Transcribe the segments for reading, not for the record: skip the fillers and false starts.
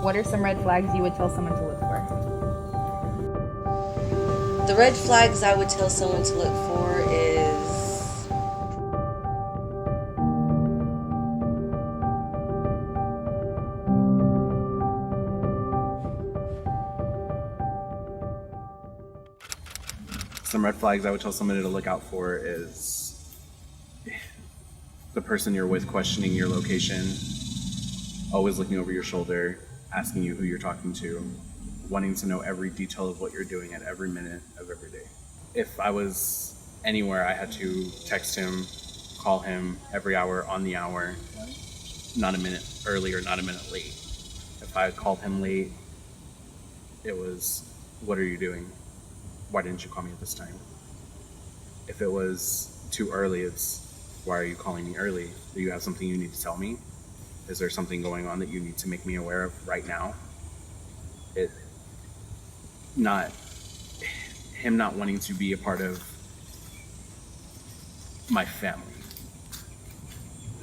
What are some red flags you would tell someone to look for? The red flags I would tell someone to look for is Some red flags I would tell somebody to look out for is the person you're with questioning your location, always looking over your shoulder, asking you who you're talking to, wanting to know every detail of what you're doing at every minute of every day. If I was anywhere, I had to text him, call him every hour on the hour, not a minute early or not a minute late. If I called him late, it was, what are you doing? Why didn't you call me at this time? If it was too early, it's, why are you calling me early? Do you have something you need to tell me? Is there something going on that you need to make me aware of right now? Him not wanting to be a part of my family.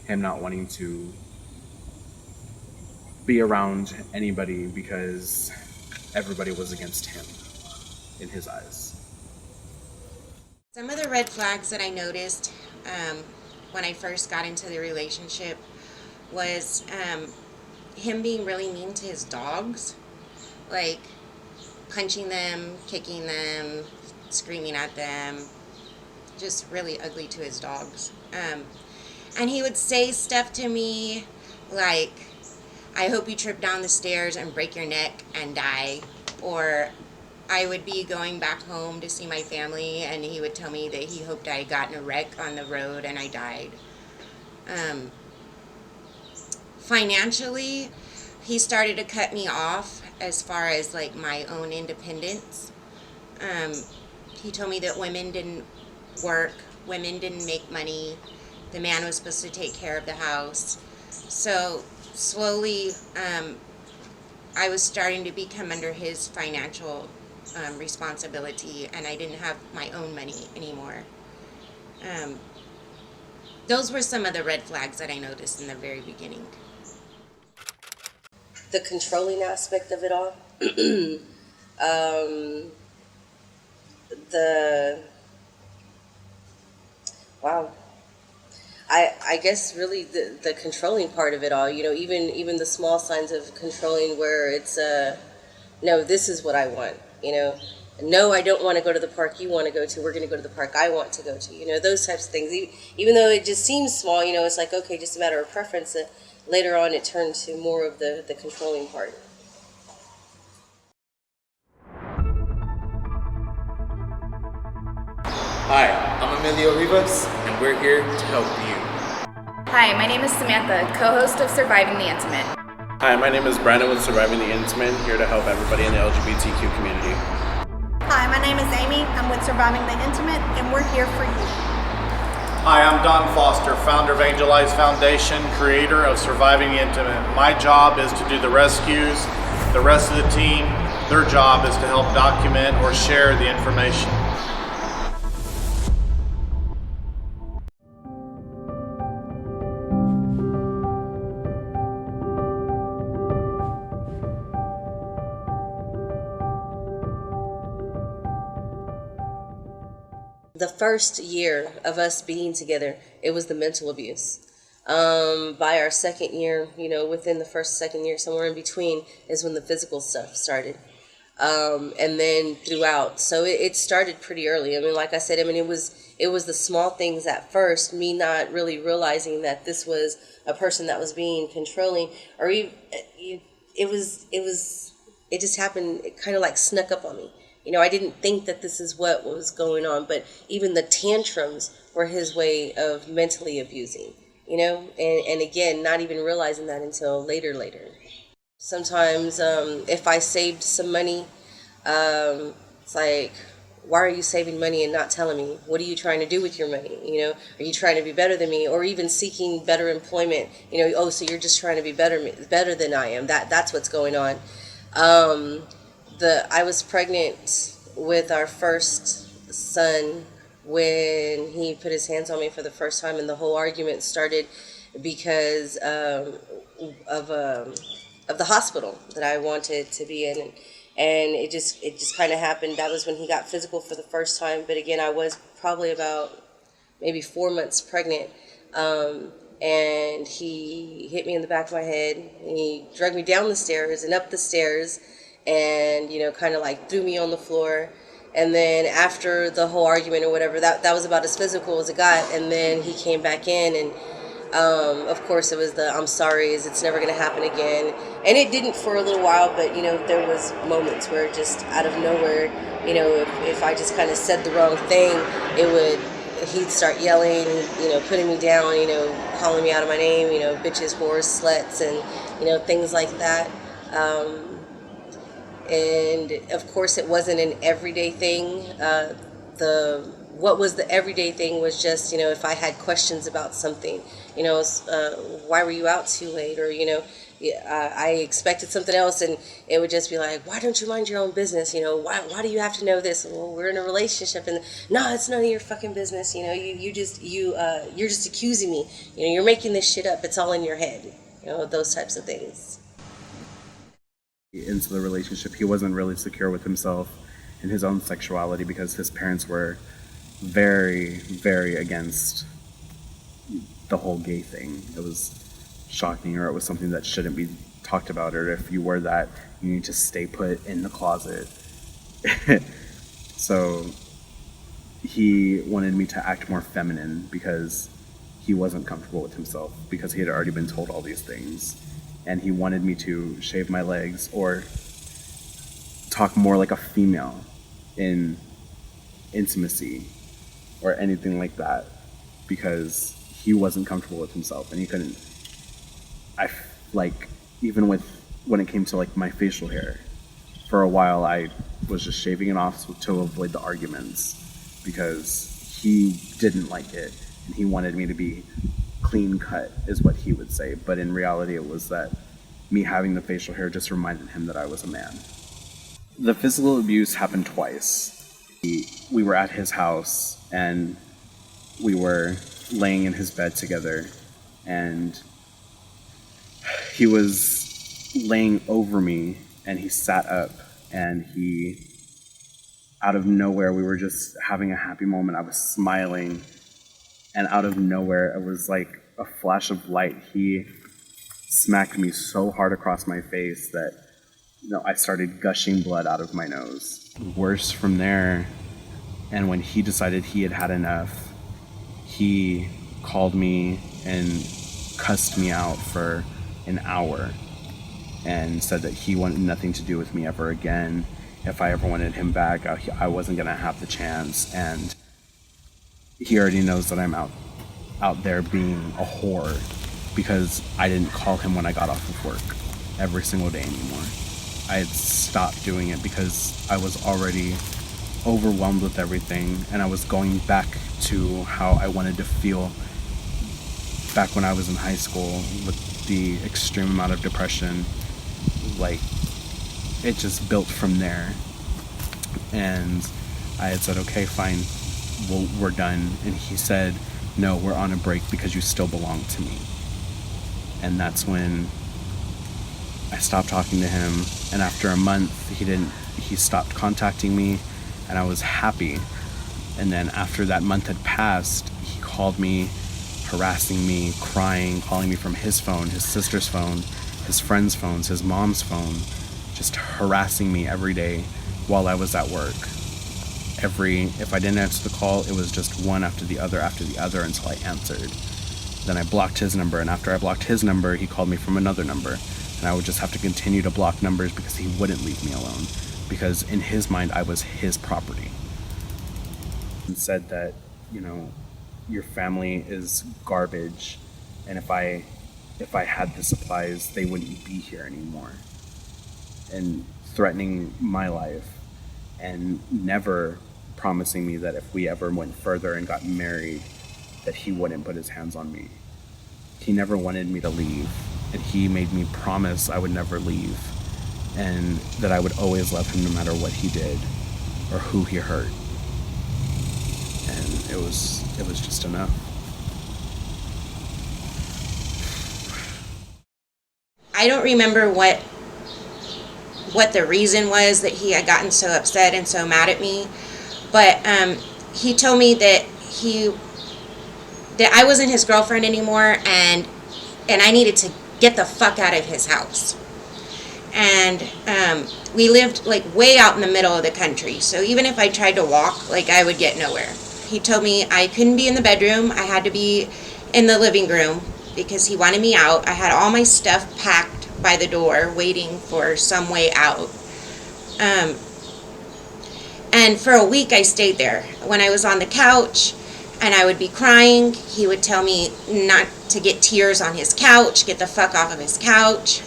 Him not wanting to be around anybody because everybody was against him in his eyes. Some of the red flags that I noticed when I first got into the relationship was him being really mean to his dogs, like punching them, kicking them, screaming at them, just really ugly to his dogs. And he would say stuff to me like, I hope you trip down the stairs and break your neck and die, or I would be going back home to see my family, and he would tell me that he hoped I got in a wreck on the road and I died. Financially, he started to cut me off as far as like my own independence. He told me that women didn't work, women didn't make money, the man was supposed to take care of the house. So slowly, I was starting to become under his financial responsibility, and I didn't have my own money anymore. Those were some of the red flags that I noticed in the very beginning. the controlling aspect of it all. The wow. I guess really the controlling part of it all, even the small signs of controlling where it's no, this is what I want, no, I don't want to go to the park you want to go to, we're going to go to the park I want to go to, those types of things. Even though it just seems small, it's like, okay, just a matter of preference. Later on it turned to more of the controlling part. Hi, I'm Emilio Rivas, and we're here to help you. Hi, my name is Samantha, co-host of Surviving the Intimate. Hi, my name is Brandon with Surviving the Intimate, here to help everybody in the LGBTQ community. Hi, my name is Amy. I'm with Surviving the Intimate, and we're here for you. Hi, I'm Don Foster, founder of Angel Eyes Foundation, creator of Surviving the Intimate. My job is to do the rescues. The rest of the team, their job is to help document or share the information. The first year of us being together, it was the mental abuse. By our second year, within the second year, somewhere in between, is when the physical stuff started. And then throughout. So it started pretty early. Like I said, it was the small things at first, me not really realizing that this was a person that was being controlling, or even, it just happened, it kind of like snuck up on me. I didn't think that this is what was going on, but even the tantrums were his way of mentally abusing, and again, not even realizing that until later. Sometimes if I saved some money, it's like, why are you saving money and not telling me? What are you trying to do with your money? Are you trying to be better than me, or even seeking better employment? Oh, so you're just trying to be better than I am. That's what's going on. I was pregnant with our first son when he put his hands on me for the first time, and the whole argument started because of of the hospital that I wanted to be in, and it just kind of happened. That was when he got physical for the first time. But again, I was probably about maybe 4 months pregnant, and he hit me in the back of my head. And he dragged me down the stairs and up the stairs, and kind of like threw me on the floor. And then after the whole argument or whatever, that was about as physical as it got. And then he came back in, and of course it was the "I'm sorry, it's never going to happen again." And it didn't for a little while, but there was moments where just out of nowhere, if I just kind of said the wrong thing, he'd start yelling, putting me down, calling me out of my name, bitches, whores, sluts, and things like that. And of course it wasn't an everyday thing. What was the everyday thing was just, if I had questions about something, why were you out too late? Or, I expected something else, and it would just be like, why don't you mind your own business? Why do you have to know this? Well, we're in a relationship, and no, it's none of your fucking business. You're just accusing me. You're making this shit up. It's all in your head. Those types of things. Into the relationship, he wasn't really secure with himself and his own sexuality because his parents were very, very against the whole gay thing. It was shocking, or it was something that shouldn't be talked about, or if you were that, you need to stay put in the closet. So he wanted me to act more feminine because he wasn't comfortable with himself, because he had already been told all these things. And he wanted me to shave my legs or talk more like a female in intimacy or anything like that, because he wasn't comfortable with himself and he couldn't. Even when it came to like my facial hair, for a while I was just shaving it off to avoid the arguments, because he didn't like it and he wanted me to be clean cut, is what he would say. But in reality, it was that me having the facial hair just reminded him that I was a man. The physical abuse happened twice. We were at his house and we were laying in his bed together, and he was laying over me and he sat up, and he, out of nowhere, we were just having a happy moment. I was smiling, and out of nowhere, it was like a flash of light. He smacked me so hard across my face that I started gushing blood out of my nose. Worse from there, and when he decided he had had enough, he called me and cussed me out for an hour and said that he wanted nothing to do with me ever again. If I ever wanted him back, I wasn't going to have the chance, and he already knows that I'm out there being a whore because I didn't call him when I got off of work every single day anymore. I had stopped doing it because I was already overwhelmed with everything, and I was going back to how I wanted to feel back when I was in high school, with the extreme amount of depression. Like, it just built from there. And I had said, okay, fine, we're done. And he said, no, we're on a break because you still belong to me. And that's when I stopped talking to him. And after a month, he stopped contacting me, and I was happy. And then after that month had passed, he called me, harassing me, crying, calling me from his phone, his sister's phone, his friends' phones, his mom's phone, just harassing me every day while I was at work. If I didn't answer the call, it was just one after the other until I answered. Then I blocked his number, and after I blocked his number, he called me from another number, and I would just have to continue to block numbers because he wouldn't leave me alone, because in his mind, I was his property. And said that, your family is garbage, and if I had the supplies, they wouldn't be here anymore, and threatening my life, and never promising me that if we ever went further and got married, that he wouldn't put his hands on me. He never wanted me to leave, and he made me promise I would never leave, and that I would always love him no matter what he did or who he hurt. And it was just enough. I don't remember what the reason was that he had gotten so upset and so mad at me, but he told me that I wasn't his girlfriend anymore, and I needed to get the fuck out of his house. And we lived like way out in the middle of the country, so even if I tried to walk, like, I would get nowhere. He told me I couldn't be in the bedroom, I had to be in the living room because he wanted me out. I had all my stuff packed by the door waiting for some way out. And for a week I stayed there. When I was on the couch and I would be crying, he would tell me not to get tears on his couch, get the fuck off of his couch.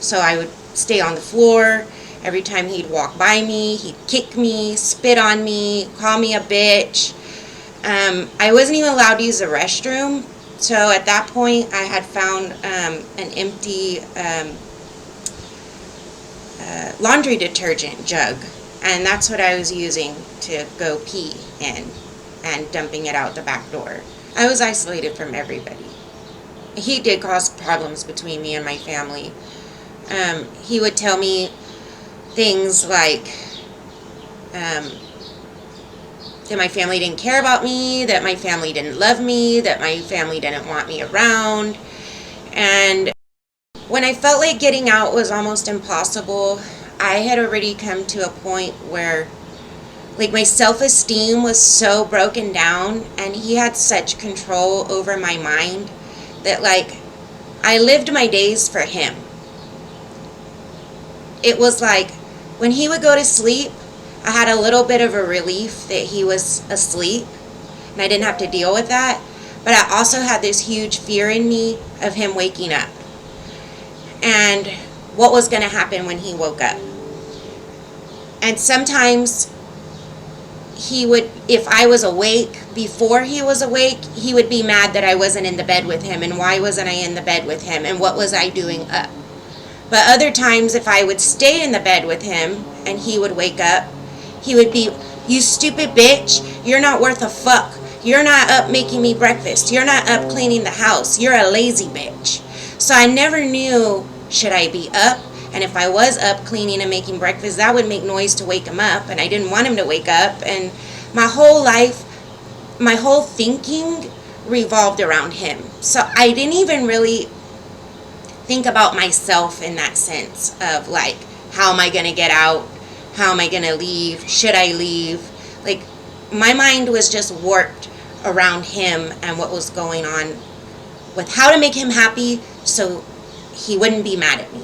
So I would stay on the floor. Every time he'd walk by me, he'd kick me, spit on me, call me a bitch. I wasn't even allowed to use the restroom. So at that point, I had found an empty laundry detergent jug, and that's what I was using to go pee in and dumping it out the back door. I was isolated from everybody. He did cause problems between me and my family. He would tell me things like that my family didn't care about me, that my family didn't love me, that my family didn't want me around. And when I felt like getting out was almost impossible, I had already come to a point where, like, my self-esteem was so broken down, and he had such control over my mind that, like, I lived my days for him. It was like when he would go to sleep, I had a little bit of a relief that he was asleep and I didn't have to deal with that. But I also had this huge fear in me of him waking up and what was going to happen when he woke up. And sometimes he would, if I was awake before he was awake, he would be mad that I wasn't in the bed with him, and why wasn't I in the bed with him, and what was I doing up. But other times, if I would stay in the bed with him and he would wake up, he would be, "You stupid bitch, you're not worth a fuck. You're not up making me breakfast. You're not up cleaning the house. You're a lazy bitch." So I never knew, should I be up? And if I was up cleaning and making breakfast, that would make noise to wake him up, and I didn't want him to wake up. And my whole life, my whole thinking revolved around him. So I didn't even really think about myself in that sense of, like, how am I going to get out? How am I going to leave? Should I leave? Like, my mind was just warped around him and what was going on with how to make him happy so he wouldn't be mad at me.